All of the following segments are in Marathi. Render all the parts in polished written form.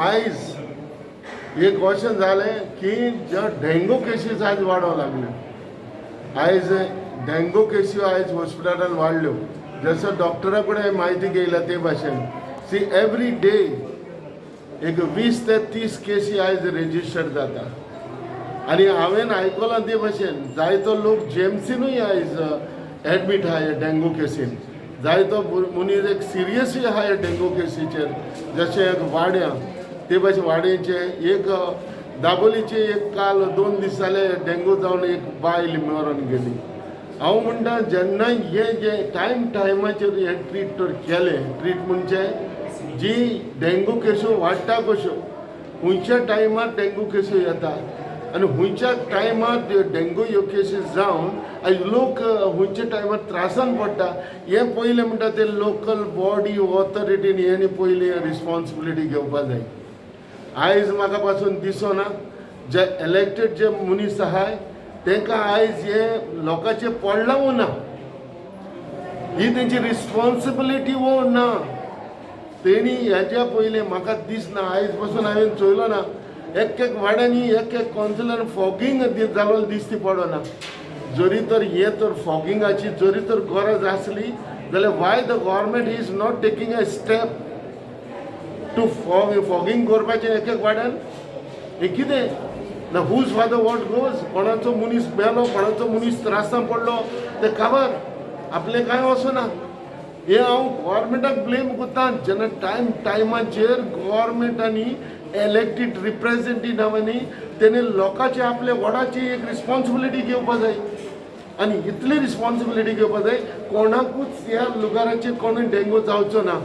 आयज एक क्वेश्चन जालें की जे डेंगू केसीस आयज वाडोवंक लागले. आयज डेंगू केसी आयज हॉस्पिटलांत वाडल्यो. जसो डॉक्टरा कडेन म्हायती घेयल्या ते भाशेन सी एवरी डे एक 20 ते 30 केसी आयज रेजिस्टर्ड जाता. आनी हांवें आयकलां ते भाशेन जायतो लोक जेएमसीनूय आयज एडमीट आहा डेंगू केसीन. जायतो मनीस एक सिरियसली आहा डेंगू केसीचेर. जशें एक वाड्या ते भाशेन वाड्याचे एक दाबोलीचे एक काल 2 दीस जाले डेंगू जावन एक बायल मरून गेली. हांव म्हणटा जेन्ना हे जे टायमाचेर हे ट्रीट तर केलें ट्रीट म्हणजे जी डेंगू केसो वाडटा कश्यो खंयच्या टायमार डेंगू केसो येता आनी खंयच्या टायमार डेंगू ह्यो केसीस जावन आयज लोक खंयच्या टायमार त्रासान पडटा हे पयलें म्हणटा ते लोकल बॉडी ऑथॉरिटीन हेणी पयलीं रिस्पॉन्सिबिलिटी घेवपाक जाय. आयज म्हाका पासून दिसना जे इलेक्टेड जे मनीस आहाय तांकां आयज हे लोकांचे पडलां वो ना, ही तेंची रिस्पॉन्सिबिलिटी वो ना. तेणी हेच्या पयलीं म्हाका दिसना आयज पासून हांवें चोयलो ना एक वाड्यांनी एक कावन्सिलर फॉगींग जालो दिश्टी पडना. जरी तर हे तर फॉगिंगाची जरी तर गरज आसली जाल्यार why the government is not taking a step to fogging करपाचें एक वाड्यान. हे कितें ना हूज फादर वॉट गोज कोणाचो मनीस मेलो कोणाचो मनीस त्रासान पडलो ते खबर आपले कांय वचना. हे हांव गव्हर्मेंटाक ब्लेम करता जेन्ना टायमाचेर गव्हर्मेंटांनी इलेक्टेड रिप्रेझेंटेटिव्हांनी तेणी लोकांची आपल्या वॉर्डाची एक रिस्पॉन्सिबिलिटी घेवपाक जाय. आनी इतली रिस्पॉन्सिबिलिटी घेवपाक जाय कोणाकूच ह्या लुगाराचेर कोणूय डेंगू जावचो ना.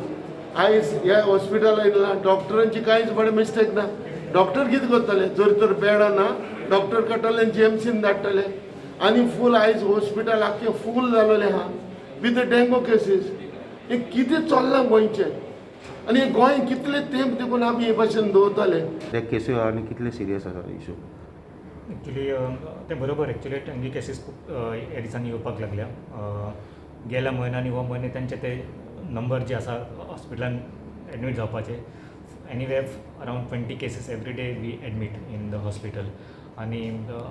आयज ह्या हॉस्पिटलान येयला डॉक्टरांची कांयच बरें मिस्टेक ना. डॉक्टर कितें करतले जर तर बेडा ना डॉक्टर काडटले जेएमसीन धाडटले आनी फूल आयज हॉस्पिटल आख्खें फूल जालोलें आहा विथ डेंगू केसीस. हे कितें चल्लां गोंयचें आनी हे गोंय कितले तेंप देखून आमी हे भाशेन दवरतले. ते केसी आनी कितले सिरियस आसा इशू? एक्चुली ते बरोबर एक्चुली डेंगी केसीस खूब ह्या दिसांनी येवपाक लागल्या. गेल्या म्हयन्यांनी हो म्हयने तांचे ते नंबर जे आसा हॉस्पिटलान एडमीट जावपाचे anyway around 20 cases every day we admit in the hospital. आनी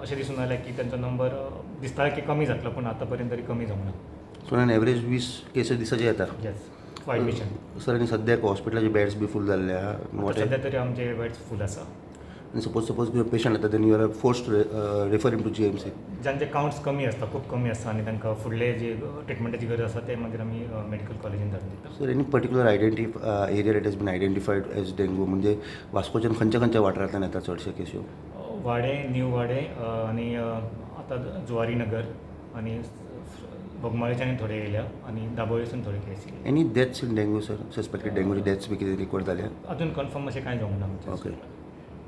अशें दिसून आयलें की तांचो नंबर दिसता की कमी जातलो पूण आतां पर्यंत तरी कमी जावंक ना. सो ऑन एवरेज 20 केसीस दिसाचे येता. Yes for admission. सर आनी सद्याक हॉस्पिटलाचे बेड्स बी फूल जाल्ले आहा. सध्या तरी आमचे बेड्स फूल आसा. सपोज पेशंट येता then you are forced refer to GMC. ज्यांचे काउंट्स कमी आसता खूब कमी आसता आनी तांकां फुडले जे ट्रिटमेंटाची गरज आसा ते मागीर आमी मेडिकल कॉलेजीन धाडून दिता. Sir any particular area that has been identified as dengue म्हणजे वास्कोच्यान खंयच्या वाठारांतल्यान येता चडशे केस्यो? वाडे न्यू वाडे आनी आतां जुवारी नगर आनी बोगमाळेच्यान थोडे येयल्या आनी दाबोळेसून थोडे केस येयले. Any deaths in dengue sir suspected डेंगूचे डेथ्स बी कितें रिकॉर्ड जाल्या? अजून कन्फर्म अशें कांय जावंक ना. ओके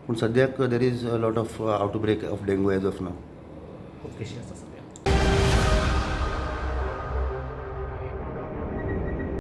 पूण सद्याक there is a lot of outbreak of dengue as of now. खूब केसीस आसा.